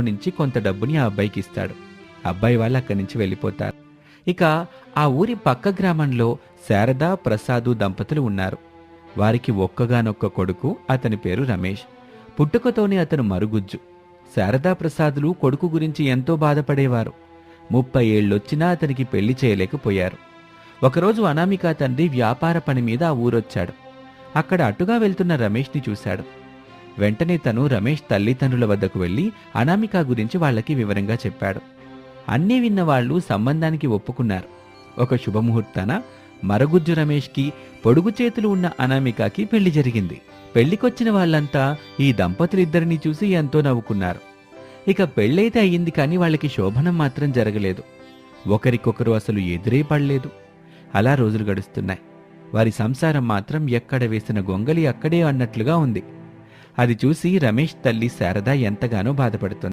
నుంచి కొంత డబ్బుని ఆ అబ్బాయికి ఇస్తాడు. అబ్బాయి వాళ్ళు అక్కడి నుంచి వెళ్ళిపోతారు. ఇక ఆ ఊరి పక్క గ్రామంలో శారదా ప్రసాదు దంపతులు ఉన్నారు. వారికి ఒక్కగానొక్క కొడుకు, అతని పేరు రమేష్. పుట్టుకతోనే అతను మరుగుజ్జు. శారదా ప్రసాదులు కొడుకు గురించి ఎంతో బాధపడేవారు. 30 ఏళ్లొచ్చినా అతనికి పెళ్లి చేయలేకపోయారు. ఒకరోజు అనామిక తండ్రి వ్యాపార పని మీద ఆ ఊరొచ్చాడు. అక్కడ అటుగా వెళ్తున్న రమేష్ని చూశాడు. వెంటనే తను రమేష్ తల్లిదండ్రుల వద్దకు వెళ్లి అనామిక గురించి వాళ్ళకి వివరంగా చెప్పాడు. అన్నీ విన్న వాళ్ళు సంబంధానికి ఒప్పుకున్నారు. ఒక శుభముహూర్తాన మరగుజ్జు రమేష్కి పొడుగు చేతులు ఉన్న అనామికకి పెళ్లి జరిగింది. పెళ్లికొచ్చిన వాళ్ళంతా ఈ దంపతులిద్దరినీ చూసి ఎంతో నవ్వుకున్నారు. ఇక పెళ్ళైతే అయ్యింది, కానీ వాళ్ళకి శోభనం మాత్రం జరగలేదు. ఒకరికొకరు అసలు ఎదురే పడలేదు. అలా రోజులు గడుస్తున్నాయి. వారి సంసారం మాత్రం ఎక్కడ వేసిన గొంగలి అక్కడే అన్నట్లుగా ఉంది. అది చూసి రమేష్ తల్లి శారద ఎంతగానో బాధపడుతుంది.